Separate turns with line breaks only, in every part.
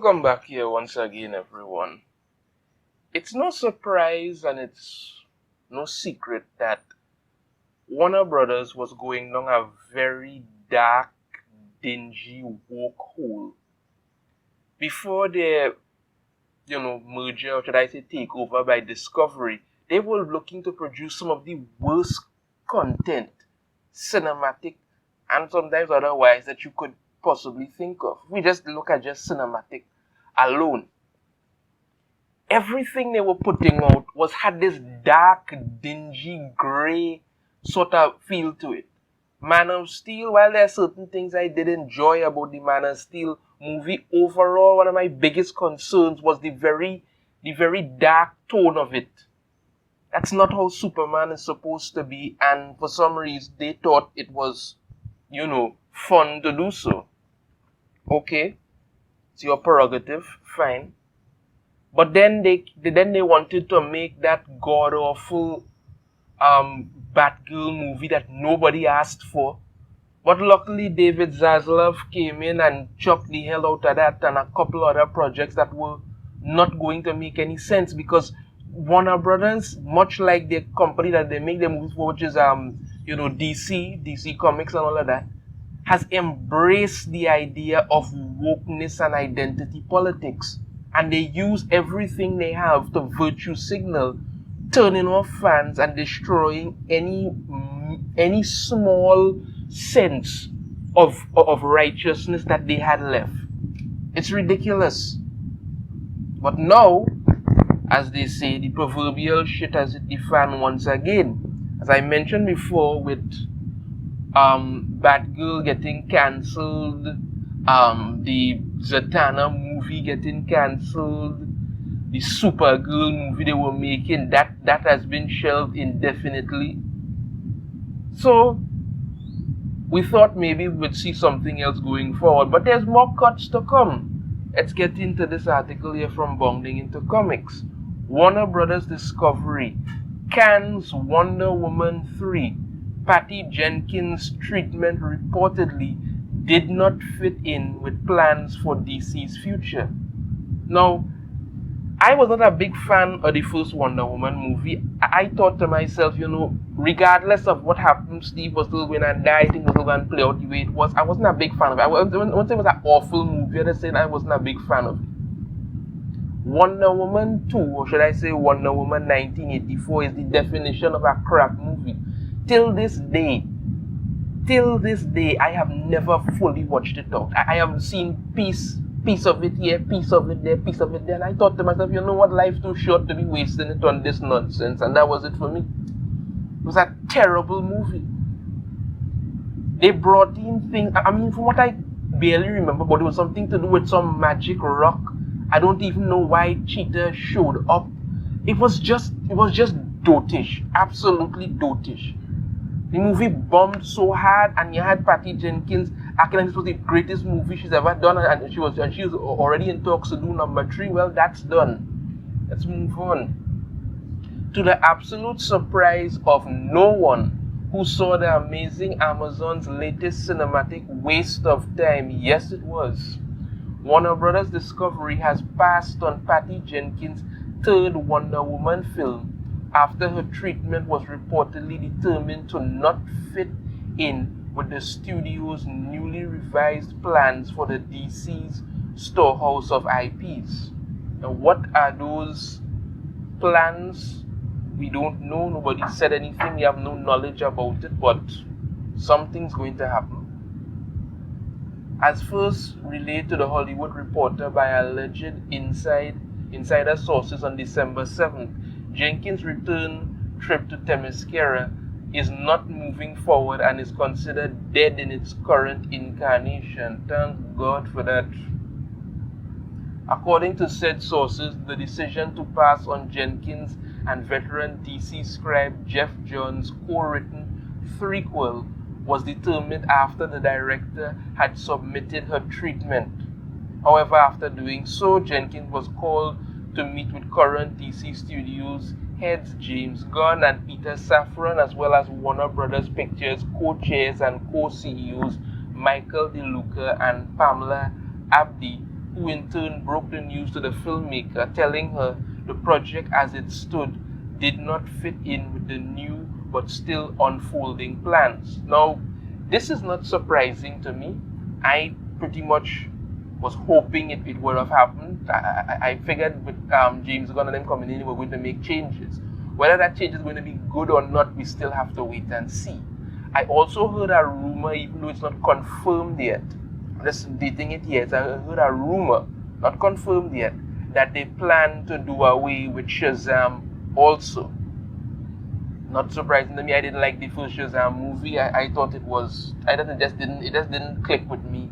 Welcome back here once again, everyone. It's no surprise and it's no secret that Warner Brothers was going down a very dark, dingy woke hole. Before their, merger, or should I say takeover by Discovery, they were looking to produce some of the worst content, cinematic, and sometimes otherwise that you could possibly think of. We just look at just cinematic alone. Everything they were putting out had this dark, dingy, grey sort of feel to it. Man of Steel, while there are certain things I did enjoy about the Man of Steel movie, overall one of my biggest concerns was the very dark tone of it. That's not how Superman is supposed to be, and for some reason they thought it was, fun to do so. Okay, it's your prerogative, fine. But then they wanted to make that god awful Batgirl movie that nobody asked for. But luckily David Zaslav came in and chopped the hell out of that and a couple other projects that were not going to make any sense, because Warner Brothers, much like the company that they make the movies for, which is DC Comics and all of that, has embraced the idea of wokeness and identity politics. And they use everything they have to virtue signal, turning off fans and destroying any small sense of righteousness that they had left. It's ridiculous. But now, as they say, the proverbial shit has hit the fan once again. As I mentioned before, with Batgirl getting cancelled, the Zatanna movie getting cancelled, the Supergirl movie they were making, that has been shelved indefinitely. So we thought maybe we would see something else going forward, but there's more cuts to come. Let's get into this article here from Bounding Into Comics. Warner Brothers Discovery cans Wonder Woman 3. Patty Jenkins' treatment reportedly did not fit in with plans for DC's future. Now, I was not a big fan of the first Wonder Woman movie. I thought to myself, regardless of what happened, Steve was still going to die, I think was still going to play out the way it was. I wasn't a big fan of it. I wouldn't say it was an awful movie, I just said I wasn't a big fan of it. Wonder Woman 2, or should I say Wonder Woman 1984, is the definition of a crap movie. Till this day, I have never fully watched it out. I have seen piece of it here, piece of it there, piece of it there, and I thought to myself, you know what, life's too short to be wasting it on this nonsense, and that was it for me. It was a terrible movie. They brought in things, from what I barely remember, but it was something to do with some magic rock. I don't even know why Cheetah showed up. It was just dotish, absolutely dotish. The movie bombed so hard, and you had Patty Jenkins acting like this was the greatest movie she's ever done, and she was already in talks to do number 3. Well, that's done. Let's move on. To the absolute surprise of no one who saw the amazing Amazon's latest cinematic waste of time, yes it was, Warner Brothers Discovery has passed on Patty Jenkins' third Wonder Woman film, after her treatment was reportedly determined to not fit in with the studio's newly revised plans for the DC's storehouse of IPs. Now, what are those plans? We don't know. Nobody said anything. We have no knowledge about it, but something's going to happen. As first relayed to The Hollywood Reporter by alleged insider sources on December 7th, Jenkins' return trip to Themyscira is not moving forward and is considered dead in its current incarnation. Thank God for that. According to said sources, the decision to pass on Jenkins and veteran DC scribe Jeff Johns' co-written threequel was determined after the director had submitted her treatment. However, after doing so, Jenkins was called to meet with current DC Studios heads James Gunn and Peter Safron, as well as Warner Brothers Pictures co-chairs and co-CEOs Michael DeLuca and Pamela Abdi, who in turn broke the news to the filmmaker, telling her the project as it stood did not fit in with the new but still unfolding plans. Now, this is not surprising to me. I pretty much was hoping it would have happened. I figured with James Gunn and them coming in, we were going to make changes. Whether that change is going to be good or not, we still have to wait and see. I also heard a rumor, even though it's not confirmed yet, just dating it yet, I heard a rumor, not confirmed yet, that they plan to do away with Shazam also. Not surprising to me, I didn't like the first Shazam movie. I thought it just didn't click with me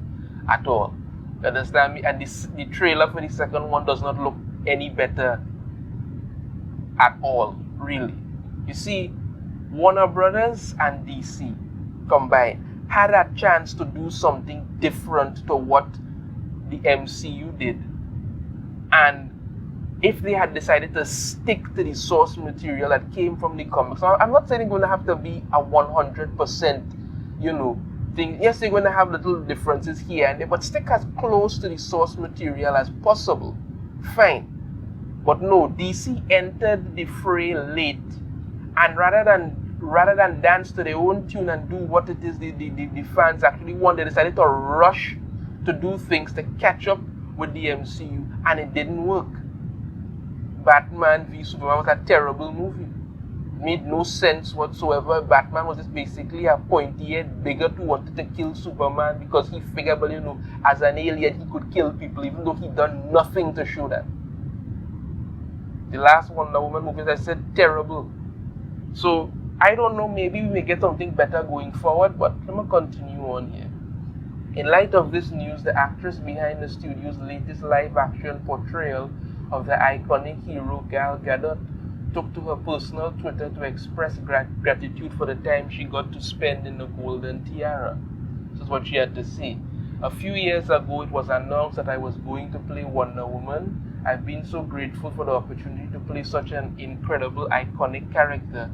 at all. You understand me? And the trailer for the second one does not look any better at all, really. You see, Warner Brothers and DC combined had a chance to do something different to what the MCU did. And if they had decided to stick to the source material that came from the comics, now, I'm not saying it's going to have to be a 100%, thing. Yes, they're going to have little differences here and there, but stick as close to the source material as possible. Fine. But no, DC entered the fray late, and rather than dance to their own tune and do what it is the fans actually want, they decided to rush to do things to catch up with the MCU, and it didn't work. Batman v Superman was a terrible movie. It made no sense whatsoever. Batman was just basically a pointy-head bigot who wanted to kill Superman because he figured, well, as an alien he could kill people, even though he'd done nothing to show that. The last Wonder Woman movie, as I said, terrible. So I don't know, maybe we may get something better going forward, but let me continue on here. In light of this news, the actress behind the studio's latest live-action portrayal of the iconic hero Gal Gadot took to her personal Twitter to express gratitude for the time she got to spend in the Golden Tiara. This is what she had to say. A few years ago, it was announced that I was going to play Wonder Woman. I've been so grateful for the opportunity to play such an incredible, iconic character.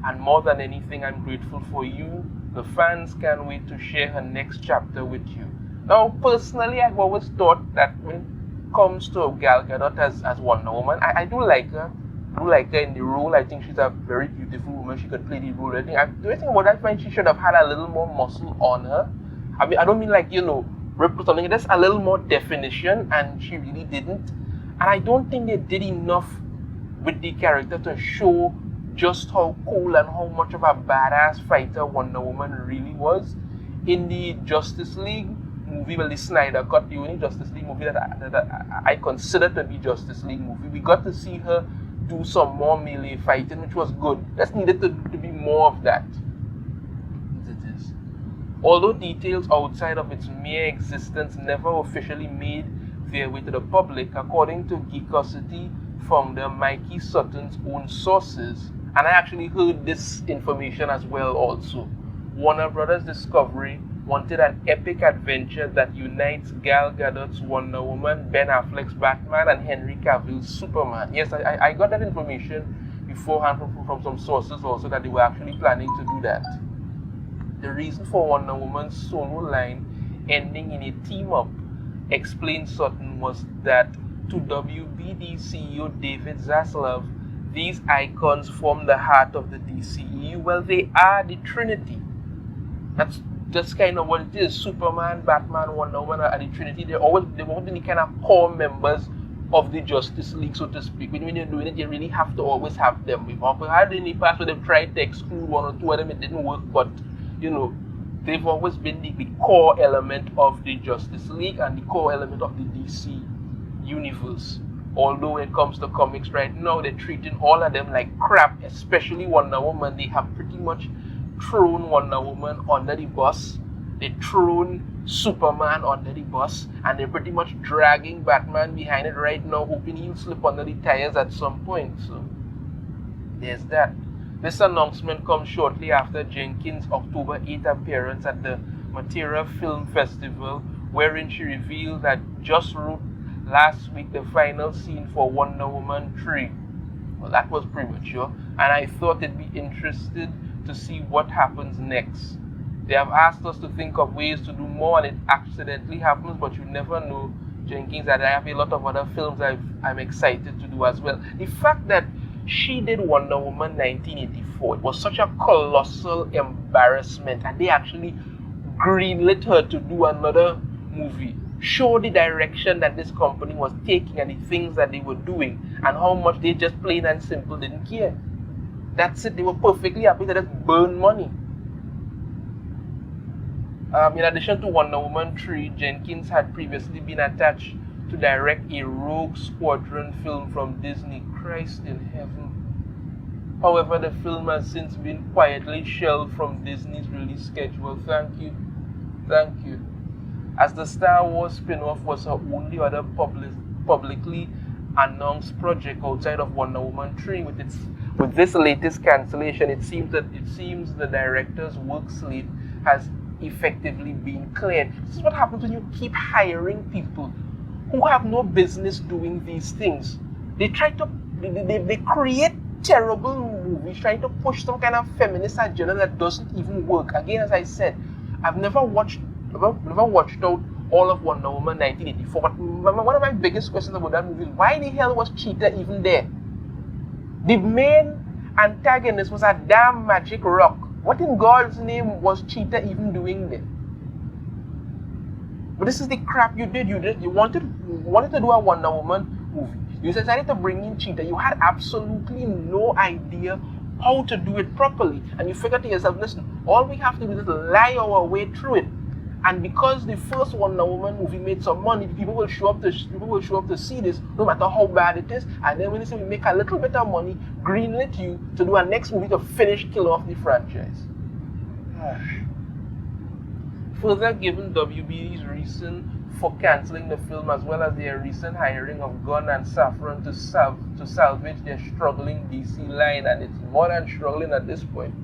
And more than anything, I'm grateful for you. The fans can't wait to share her next chapter with you. Now, personally, I've always thought that when it comes to Gal Gadot as Wonder Woman, I do like her. I do like her in the role. I think she's a very beautiful woman. She could play the role. The way thing about that, I find she should have had a little more muscle on her. I mean, I don't mean like, rip or something. There's a little more definition, and she really didn't. And I don't think they did enough with the character to show just how cool and how much of a badass fighter Wonder Woman really was. In the Justice League movie, well, the Snyder Cut, the only Justice League movie that I consider to be Justice League movie, we got to see her do some more melee fighting, which was good. There's needed to be more of that. It is. Although details outside of its mere existence never officially made their way to the public, according to Geekosity founder Mikey Sutton's own sources, and I actually heard this information as well also, Warner Brothers Discovery wanted an epic adventure that unites Gal Gadot's Wonder Woman, Ben Affleck's Batman, and Henry Cavill's Superman. Yes, I got that information beforehand from some sources also, that they were actually planning to do that. The reason for Wonder Woman's solo line ending in a team-up, explained Sutton, was that to WBD CEO David Zaslav, these icons form the heart of the DCEU. Well, they are the Trinity. That's kind of what it is. Superman, Batman, Wonder Woman are the Trinity. They've always been the kind of core members of the Justice League, so to speak. When you're doing it, you really have to always have them. We've had in the past where they've tried to exclude one or two of them, it didn't work, but they've always been the core element of the Justice League and the core element of the DC universe. Although when it comes to comics right now, they're treating all of them like crap, especially Wonder Woman. They have pretty much thrown Wonder Woman under the bus. They thrown Superman under the bus, and they're pretty much dragging Batman behind it right now, hoping he'll slip under the tires at some point. So there's that. This announcement comes shortly after Jenkins' October 8th appearance at the Matera Film Festival, wherein she revealed that just wrote last week the final scene for Wonder Woman 3. Well, that was premature, and I thought it'd be interested to see what happens next. They have asked us to think of ways to do more, and it accidentally happens, but you never know. Jenkins that I have a lot of other films I'm excited to do as well. The fact that she did Wonder Woman 1984, it was such a colossal embarrassment, and they actually greenlit her to do another movie. Show the direction that this company was taking and the things that they were doing, and how much they just plain and simple didn't care. That's it. They were perfectly happy to just burn money. In addition to Wonder Woman 3, Jenkins had previously been attached to direct a Rogue Squadron film from Disney. Christ in heaven. However, the film has since been quietly shelved from Disney's release schedule. Thank you. As the Star Wars spin-off was her only other publicly announced project outside of Wonder Woman 3, with this latest cancellation, it seems the director's work slate has effectively been cleared. This is what happens when you keep hiring people who have no business doing these things. They create terrible movies trying to push some kind of feminist agenda that doesn't even work. Again, as I said, I've never watched out all of Wonder Woman 1984, but one of my biggest questions about that movie is why the hell was Cheetah even there? The main antagonist was a damn magic rock. What in God's name was Cheetah even doing there? But this is the crap you did. You wanted to do a Wonder Woman movie. You decided to bring in Cheetah. You had absolutely no idea how to do it properly. And you figured to yourself, listen, all we have to do is lie our way through it. And because the first Wonder Woman movie made some money, people will show up to see this, no matter how bad it is. And then when they say we make a little bit of money, greenlit you to do a next movie to kill off the franchise. Further, given WB's reason for cancelling the film, as well as their recent hiring of Gunn and Safron to salvage their struggling DC line, and it's more than struggling at this point,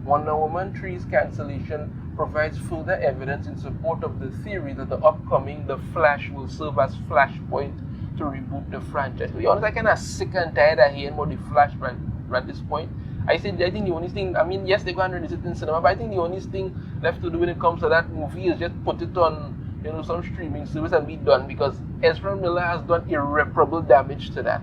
Wonder Woman 3's cancellation provides further evidence in support of the theory that the upcoming The Flash will serve as Flashpoint to reboot the franchise. To be honest, I'm kind of sick and tired of hearing about the Flash at this point. I think the only thing, yes, they're going to release it in cinema, but I think the only thing left to do when it comes to that movie is just put it on, some streaming service and be done, because Ezra Miller has done irreparable damage to that.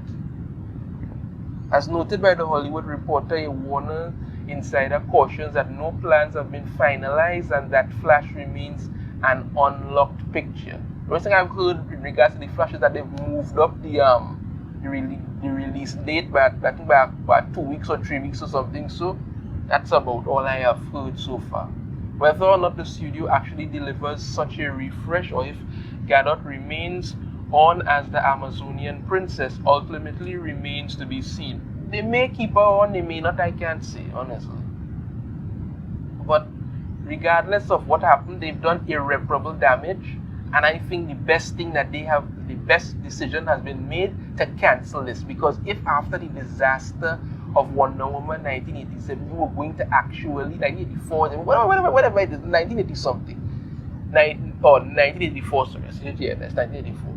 As noted by the Hollywood Reporter, a Warner insider cautions that no plans have been finalized and that Flash remains an unlocked picture. The only thing I've heard in regards to the Flash is that they've moved up the release date by 2 weeks or 3 weeks or something. So that's about all I have heard so far. Whether or not the studio actually delivers such a refresh, or if Gadot remains on as the Amazonian princess, ultimately remains to be seen. They may keep her on, they may not, I can't say, honestly. But regardless of what happened, they've done irreparable damage, and I think the best decision has been made to cancel this, because if after the disaster of Wonder Woman 1987, you were going to actually, 1984, whatever it is, 1980 something, 1984, sorry, yeah, that's 1984.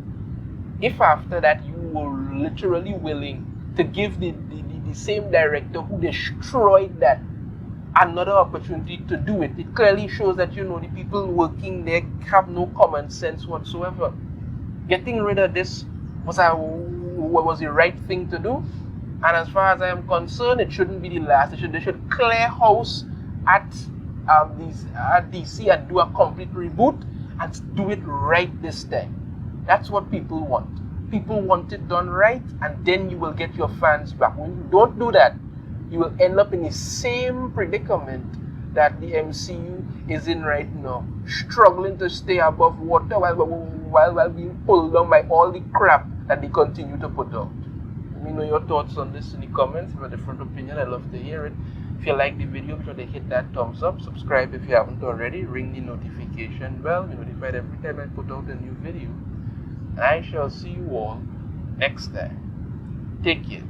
If after that you were literally willing to give the same director who destroyed that another opportunity to do it, it clearly shows that the people working there have no common sense whatsoever. Getting rid of this was the right thing to do, and as far as I am concerned, it shouldn't be the last. They should clear house at DC and do a complete reboot and do it right this time. That's what people want. People want it done right, and then you will get your fans back. When you don't do that, you will end up in the same predicament that the MCU is in right now, struggling to stay above water while being pulled down by all the crap that they continue to put out. Let me know your thoughts on this in the comments. If you have a different opinion, I'd love to hear it. If you like the video, be sure to hit that thumbs up, subscribe if you haven't already, ring the notification bell, be notified every time I put out a new video. And I shall see you all next time. Take care.